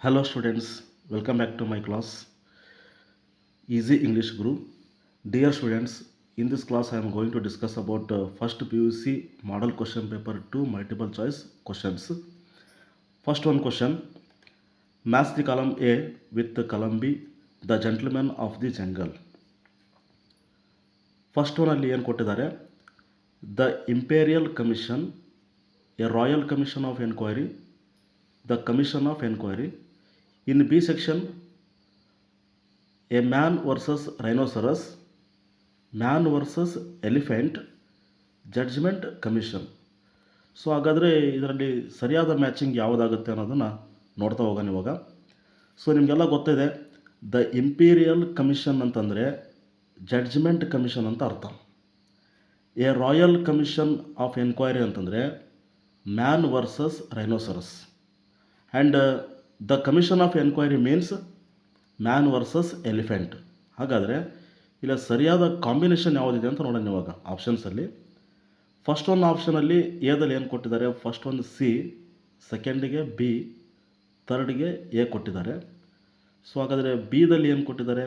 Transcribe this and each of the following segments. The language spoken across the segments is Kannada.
Hello students, welcome back to my class Easy English Guru. Dear students, in this class I am going to discuss about first PUC model question paper 2 multiple choice questions. First one question, match the column A with the column B, the gentleman of the jungle. First ಒನಲ್ಲಿ ಏನು ಕೊಟ್ಟಿದ್ದಾರೆ, the imperial commission, a royal commission of enquiry, the commission of enquiry. In B section, a man versus rhinoceros, man versus elephant, judgement commission. So ಹಾಗಾದರೆ ಇದರಲ್ಲಿ ಸರಿಯಾದ ಮ್ಯಾಚಿಂಗ್ ಯಾವುದಾಗುತ್ತೆ ಅನ್ನೋದನ್ನು ನೋಡ್ತಾ ಹೋಗೋಣ ಇವಾಗ. ಸೊ ನಿಮಗೆಲ್ಲ ಗೊತ್ತಿದೆ, ದ ಇಂಪೀರಿಯಲ್ ಕಮಿಷನ್ ಅಂತಂದರೆ ಜಡ್ಜ್ಮೆಂಟ್ ಕಮಿಷನ್ ಅಂತ ಅರ್ಥ. A royal commission of enquiry ಅಂತಂದರೆ man versus rhinoceros. And the commission of enquiry means man versus elephant. ಹಾಗಾದರೆ ಇಲ್ಲ ಸರಿಯಾದ ಕಾಂಬಿನೇಷನ್ ಯಾವುದಿದೆ ಅಂತ ನೋಡೋಣ ಇವಾಗ ಆಪ್ಷನ್ಸಲ್ಲಿ. ಫಸ್ಟ್ ಒಂದು ಆಪ್ಷನಲ್ಲಿ ಎದಲ್ಲಿ ಏನು ಕೊಟ್ಟಿದ್ದಾರೆ, ಫಸ್ಟ್ ಒಂದು ಸಿ, ಸೆಕೆಂಡಿಗೆ ಬಿ, ಥರ್ಡ್ಗೆ ಎ ಕೊಟ್ಟಿದ್ದಾರೆ. ಸೊ ಹಾಗಾದರೆ ಬಿದಲ್ಲಿ ಏನು ಕೊಟ್ಟಿದ್ದಾರೆ,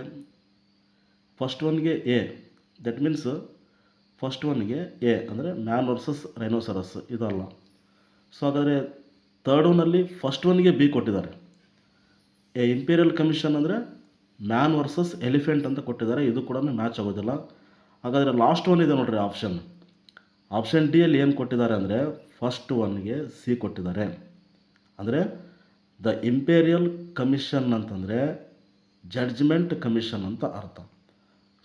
ಫಸ್ಟ್ ಒನ್ಗೆ ಎ, ದಟ್ ಮೀನ್ಸ್ ಫಸ್ಟ್ ಒನ್ಗೆ ಎ ಅಂದರೆ ಮ್ಯಾನ್ ವರ್ಸಸ್ ರೈನೋಸರಸ್ ಇದಲ್ಲ. ಸೊ ಹಾಗಾದರೆ ಥರ್ಡ್ ಒನ್ನಲ್ಲಿ ಫಸ್ಟ್ ಒನ್ಗೆ ಬಿ ಕೊಟ್ಟಿದ್ದಾರೆ. ಎ ಇಂಪೀರಿಯಲ್ ಕಮಿಷನ್ ಅಂದರೆ ಮ್ಯಾನ್ ವರ್ಸಸ್ ಎಲಿಫೆಂಟ್ ಅಂತ ಕೊಟ್ಟಿದ್ದಾರೆ, ಇದು ಕೂಡ ಮ್ಯಾಚ್ ಆಗೋದಿಲ್ಲ. ಹಾಗಾದರೆ ಲಾಸ್ಟ್ ಒನ್ ಇದೆ ನೋಡ್ರಿ ಆಪ್ಷನ್ ಡಿಯಲ್ಲಿ ಏನು ಕೊಟ್ಟಿದ್ದಾರೆ ಅಂದರೆ ಫಸ್ಟ್ ಒನ್ಗೆ ಸಿ ಕೊಟ್ಟಿದ್ದಾರೆ. ಅಂದರೆ ದ ಇಂಪೀರಿಯಲ್ ಕಮಿಷನ್ ಅಂತಂದರೆ ಜಡ್ಜ್ಮೆಂಟ್ ಕಮಿಷನ್ ಅಂತ ಅರ್ಥ.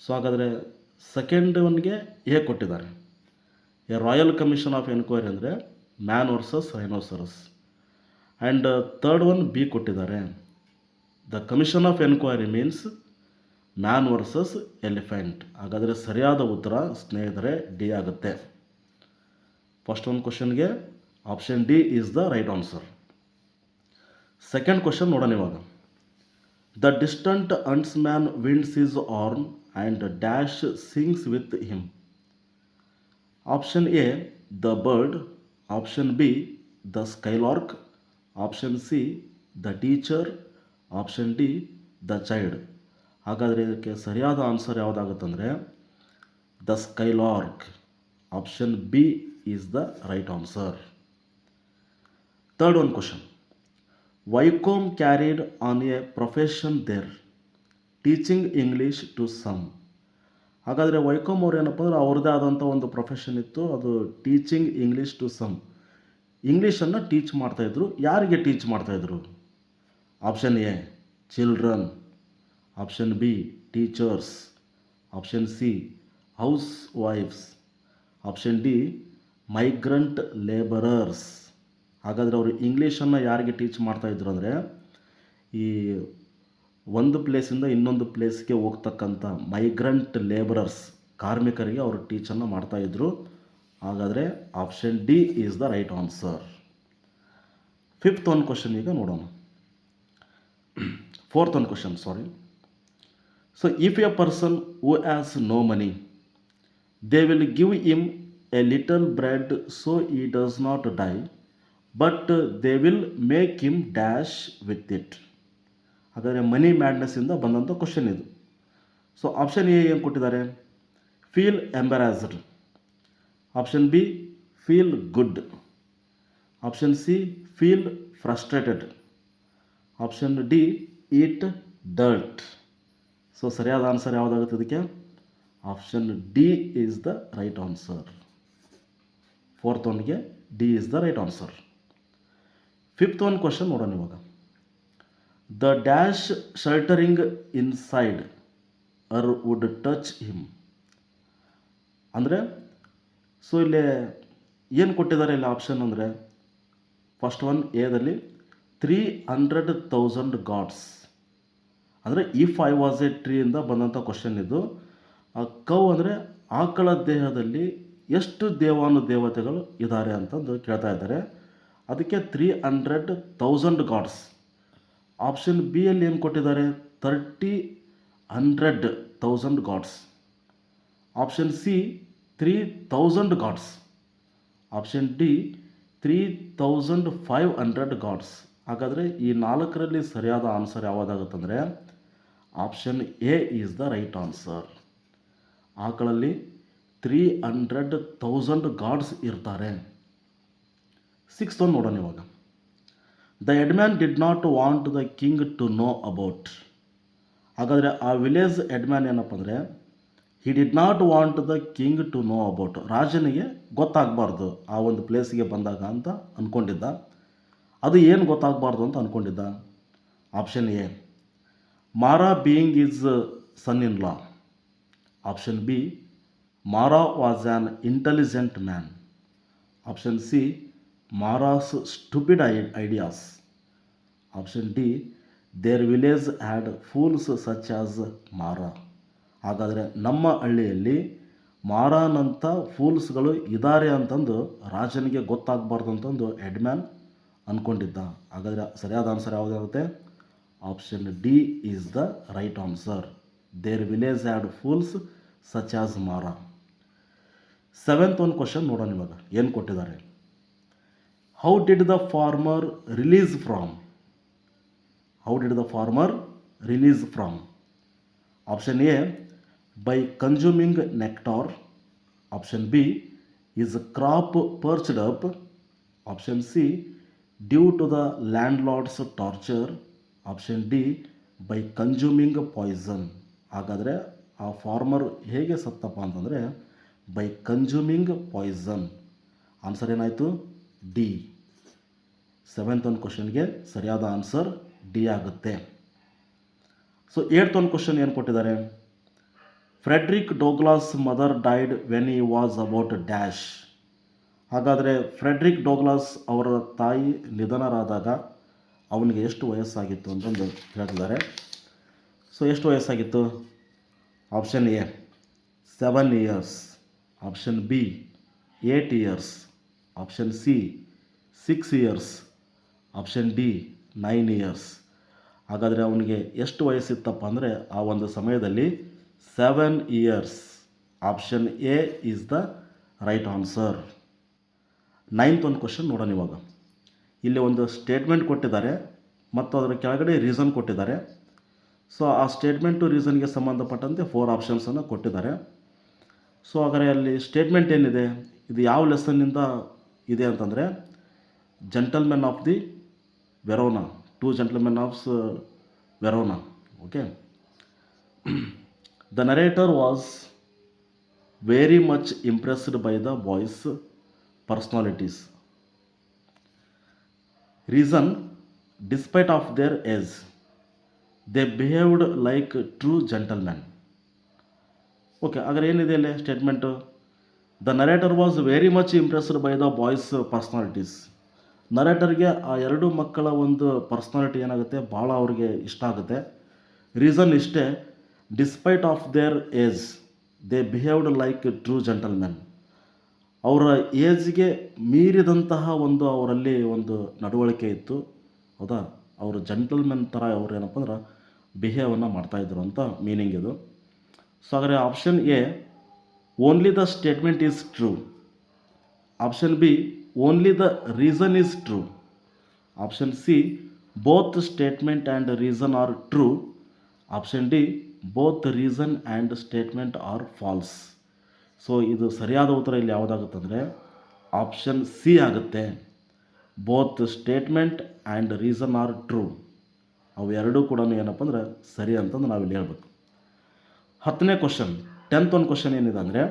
ಸೊ ಹಾಗಾದರೆ ಸೆಕೆಂಡ್ ಒನ್ಗೆ ಎ ಕೊಟ್ಟಿದ್ದಾರೆ. A royal commission of enquiry ಅಂದರೆ man versus rhinoceros. And third one B ಕೊಟ್ಟಿದ್ದಾರೆ. The commission of enquiry means man versus elephant. ಹಾಗಾದರೆ ಸರಿಯಾದ ಉತ್ತರ ಸ್ನೇಹಿತರೆ ಡಿ ಆಗುತ್ತೆ. ಫಸ್ಟ್ ಒಂದು ಕ್ವಶನ್ಗೆ option D is the right answer. Second question ನೋಡೋಣ ಇವಾಗ. The distant huntsman winds his horn and dash sings with him. Option A, the bird. Option B, the skylark. Option C, the teacher. Option D, the child. ಹಾಗಾದರೆ ಇದಕ್ಕೆ ಸರಿಯಾದ ಆನ್ಸರ್ ಯಾವುದಾಗುತ್ತಂದರೆ the skylark. Option B is the right answer. Third one question, Vaikom carried on a profession there, teaching English to some. ಹಾಗಾದರೆ ವೈಕೋಮ್ ಅವ್ರು ಏನಪ್ಪ ಅಂದರೆ ಅವ್ರದ್ದೇ ಆದಂಥ ಒಂದು ಪ್ರೊಫೆಷನ್ ಇತ್ತು, ಅದು ಟೀಚಿಂಗ್ ಇಂಗ್ಲೀಷ್ ಟು ಸಮ್. ಇಂಗ್ಲೀಷನ್ನು ಟೀಚ್ ಮಾಡ್ತಾಯಿದ್ರು. ಯಾರಿಗೆ ಟೀಚ್ ಮಾಡ್ತಾಯಿದ್ರು? Option A children, option B teachers, option C house wives, option D migrant labourers. ಹಾಗಾದರೆ ಅವರು ಇಂಗ್ಲೀಷನ್ನು ಯಾರಿಗೆ ಟೀಚ್ ಮಾಡ್ತಾಯಿದ್ರು ಅಂದರೆ ಈ ಒಂದು ಪ್ಲೇಸಿಂದ ಇನ್ನೊಂದು ಪ್ಲೇಸ್ಗೆ ಹೋಗ್ತಕ್ಕಂಥ ಮೈಗ್ರೆಂಟ್ ಲೇಬರರ್ಸ್, ಕಾರ್ಮಿಕರಿಗೆ ಅವರು ಟೀಚನ್ನು ಮಾಡ್ತಾಯಿದ್ರು. ಹಾಗಾದರೆ option D is the right answer. Fifth one question ಈಗ ನೋಡೋಣ. Fourth one question, sorry. So if a person who has no money, they will give him a little bread so he does not die, but they will make him dash with it. ಹಾಗಾದರೆ ಮನಿ ಮ್ಯಾಡ್ನೆಸ್ಸಿಂದ ಬಂದಂಥ ಕ್ವಶನ್ ಇದು. ಸೊ ಆಪ್ಷನ್ ಎ ಏನು ಕೊಟ್ಟಿದ್ದಾರೆ, feel embarrassed. Option B feel good. Option C feel frustrated. Option D eat dirt. So ಸರಿಯಾದ ಆನ್ಸರ್ ಯಾವುದಾಗುತ್ತೆ ಇದಕ್ಕೆ? Option D is the right answer. Fourth ಒನ್ಗೆ D is the right answer. Fifth one question ನೋಡೋಣ ಇವಾಗ. The dash sheltering inside our wood touch him. ಅಂದರೆ ಸೊ ಇಲ್ಲಿ ಏನು ಕೊಟ್ಟಿದ್ದಾರೆ ಇಲ್ಲಿ ಆಪ್ಷನ್ ಅಂದರೆ ಫಸ್ಟ್ ಒನ್ ಎದಲ್ಲಿ 300,000 ಗಾಡ್ಸ್. ಅಂದರೆ ಇಫ್ ಐ ವಾಸ್ ಎ ಟ್ರೀಯಿಂದ ಬಂದಂಥ ಕ್ವಶನ್ ಇದು. ಕೌ ಅಂದರೆ ಆಕಳ ದೇಹದಲ್ಲಿ ಎಷ್ಟು ದೇವಾನುದೇವತೆಗಳು ಇದ್ದಾರೆ ಅಂತಂದು ಕೇಳ್ತಾ ಇದ್ದಾರೆ. ಅದಕ್ಕೆ 300,000 ಗಾಡ್ಸ್. ಆಪ್ಷನ್ ಬಿಯಲ್ಲಿ ಏನು ಕೊಟ್ಟಿದ್ದಾರೆ, 100,000 gods. Option C 3,000 gods. Option D 3,500 gods. ಹಾಗಾದರೆ ಈ 4ರಲ್ಲಿ ಸರಿಯಾದ ಆನ್ಸರ್ ಯಾವುದಾಗುತ್ತಂದರೆ option A is the right answer. ಆಕಳಲ್ಲಿ 300,000 ಗಾಡ್ಸ್ ಇರ್ತಾರೆ. 6th one ನೋಡೋಣ ಇವಾಗ. The headman did not want the king to know about. ಹಾಗಾದರೆ ಆ ವಿಲೇಜ್ ಹೆಡ್ಮ್ಯಾನ್ ಏನಪ್ಪ ಅಂದರೆ he did not want the king to know about, ರಾಜನಿಗೆ ಗೊತ್ತಾಗಬಾರ್ದು ಆ ಒಂದು ಪ್ಲೇಸಿಗೆ ಬಂದಾಗ ಅಂತ ಅಂದ್ಕೊಂಡಿದ್ದ. ಅದು ಏನು ಗೊತ್ತಾಗಬಾರ್ದು ಅಂತ ಅಂದ್ಕೊಂಡಿದ್ದ? Option A Mara being is son in law. Option B Mara was an intelligent man. Option C Mara's stupid ideas. Option D there village had fools such as Mara. ಹಾಗಾದರೆ ನಮ್ಮ ಹಳ್ಳಿಯಲ್ಲಿ ಮಾರಾನಂಥ ಫೂಲ್ಸ್ಗಳು ಇದ್ದಾರೆ ಅಂತಂದು ರಾಜನಿಗೆ ಗೊತ್ತಾಗಬಾರ್ದು ಅಂತಂದು ಹೆಡ್ಮ್ಯಾನ್ ಅಂದ್ಕೊಂಡಿದ್ದ. ಹಾಗಾದರೆ ಸರಿಯಾದ ಆನ್ಸರ್ ಯಾವುದಾಗುತ್ತೆ? Option D is the right answer. There village had fools such as Mara. 7th one question ನೋಡೋಣ ಇವಾಗ ಏನು ಕೊಟ್ಟಿದ್ದಾರೆ. How did the farmer release from. How did the farmer release from. Option A by consuming nectar. Option B is crop parched up. Option C due to the landlord's torture. Option D by consuming poison. ಹಾಗಾದರೆ ಆ ಫಾರ್ಮರ್ ಹೇಗೆ ಸತ್ತಪ್ಪ ಅಂತಂದರೆ ಬೈ ಕನ್ಸ್ಯೂಮಿಂಗ್ ಪಾಯ್ಸನ್. ಆನ್ಸರ್ ಏನಾಯಿತು? ಡಿ. 7th one ಕ್ವಶನ್ಗೆ ಸರಿಯಾದ ಆನ್ಸರ್ ಡಿ ಆಗುತ್ತೆ. ಸೊ 8th one ಕ್ವಶನ್ ಏನು ಕೊಟ್ಟಿದ್ದಾರೆ. Friedrich Douglas mother died when he was about dash. ಹಾಗಾದರೆ ಫ್ರೆಡ್ರಿಕ್ ಡೋಗ್ಲಾಸ್ ಅವರ ತಾಯಿ ನಿಧನರಾದಾಗ ಅವನಿಗೆ ಎಷ್ಟು ವಯಸ್ಸಾಗಿತ್ತು ಅಂತಂದು ಹೇಳ್ತಿದ್ದಾರೆ. ಸೊ ಎಷ್ಟು ವಯಸ್ಸಾಗಿತ್ತು? Option A 7 years. Option B 8 years. Option C 6 years. Option D 9 years. ಹಾಗಾದರೆ ಅವನಿಗೆ ಎಷ್ಟು ವಯಸ್ಸಿತ್ತಪ್ಪ ಅಂದರೆ ಆ ಒಂದು ಸಮಯದಲ್ಲಿ 7 years. Option A is the right answer. 9th one question ನೋಡೋಣ ಇವಾಗ. ಇಲ್ಲಿ ಒಂದು ಸ್ಟೇಟ್ಮೆಂಟ್ ಕೊಟ್ಟಿದ್ದಾರೆ ಮತ್ತು ಅದರ ಕೆಳಗಡೆ ರೀಸನ್ ಕೊಟ್ಟಿದ್ದಾರೆ. ಸೊ ಆ ಸ್ಟೇಟ್ಮೆಂಟು ರೀಸನ್ಗೆ ಸಂಬಂಧಪಟ್ಟಂತೆ 4 ಆಪ್ಷನ್ಸನ್ನು ಕೊಟ್ಟಿದ್ದಾರೆ. ಸೊ ಹಾಗಾದರೆ ಅಲ್ಲಿ ಸ್ಟೇಟ್ಮೆಂಟ್ ಏನಿದೆ, ಇದು ಯಾವ ಲೆಸನ್ನಿಂದ ಇದೆ ಅಂತಂದರೆ gentlemen of the Verona, 2 gentlemen of Verona. Okay. The narrator was very much impressed by the boys' personalities. Reason, despite of their age, they behaved like true gentlemen. Okay, ಹಾಗಾದ್ರೆ ಏನಿದೆ ಇಲ್ಲಿ statement? The narrator was very much impressed by the boys' personalities. ನರೇಟರ್ಗೆ ಆ 2 ಮಕ್ಕಳ ಒಂದು ಪರ್ಸ್ನಾಲಿಟಿ ಏನಾಗುತ್ತೆ, ಭಾಳ ಅವ್ರಿಗೆ ಇಷ್ಟ ಆಗುತ್ತೆ. ರೀಸನ್ ಇಷ್ಟೇ, despite of their age they behaved like true gentlemen. ಅವರ ಏಜ್ಗೆ ಮೀರಿದಂತಹ ಒಂದು ಅವರಲ್ಲಿ ಒಂದು ನಡವಳಿಕೆ ಇತ್ತು, ಹೌದಾ? ಅವರು ಜೆಂಟಲ್ಮೆನ್ ಥರ ಅವ್ರು ಏನಪ್ಪ ಅಂದ್ರೆ ಬಿಹೇವನ್ನು ಮಾಡ್ತಾಯಿದ್ರು ಅಂತ ಮೀನಿಂಗ್ ಇದು. ಸೊ ಹಾಗಾದರೆ option A only the statement is true. Option B only the reason is true. Option C both statement and reason are true. Option D both reason and statement or false. So ಇದು ಸರಿಯಾದ ಉತ್ತರ ಇಲ್ಲಿ ಯಾವುದಾಗುತ್ತಂದರೆ ಆಪ್ಷನ್ ಸಿ ಆಗುತ್ತೆ. Both statement and reason are true. ಅವು ಎರಡೂ ಕೂಡ ಏನಪ್ಪ ಅಂದ್ರೆ ಸರಿ ಅಂತಂದು ನಾವಿಲ್ಲಿ ಹೇಳ್ಬೇಕು. 10ನೇ ಕ್ವಶನ್, 10th one ಕ್ವಶನ್ ಏನಿದೆ ಅಂದರೆ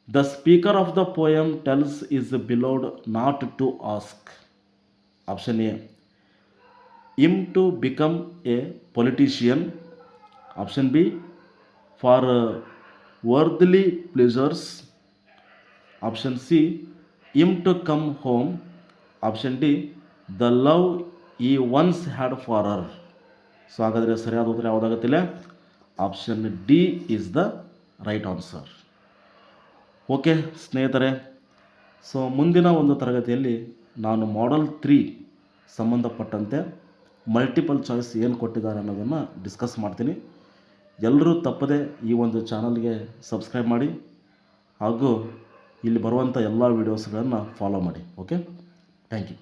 the speaker of the poem tells his beloved not to ask. Option A aim to become a politician. Option B for worldly pleasures. Option C aim to come home. Option D the love he once had for her. So ಹಾಗಾದರೆ ಸರಿಯಾದ ಉತ್ತರ ಯಾವುದಾಗುತ್ತಿಲ್ಲ? Option D is the right answer. Okay ಸ್ನೇಹಿತರೆ, ಸೊ ಮುಂದಿನ ಒಂದು ತರಗತಿಯಲ್ಲಿ ನಾನು ಮಾಡಲ್ 3 ಸಂಬಂಧಪಟ್ಟಂತೆ ಮಲ್ಟಿಪಲ್ ಚಾಯ್ಸ್ ಏನು ಕೊಟ್ಟಿದ್ದಾರೆ ಅನ್ನೋದನ್ನು ಡಿಸ್ಕಸ್ ಮಾಡ್ತೀನಿ. ಎಲ್ಲರೂ ತಪ್ಪದೆ ಈ ಒಂದು ಚಾನಲ್ಗೆ ಸಬ್ಸ್ಕ್ರೈಬ್ ಮಾಡಿ ಹಾಗೂ ಇಲ್ಲಿ ಬರುವಂಥ ಎಲ್ಲ ವೀಡಿಯೋಸ್ಗಳನ್ನು ಫಾಲೋ ಮಾಡಿ. Okay, thank you.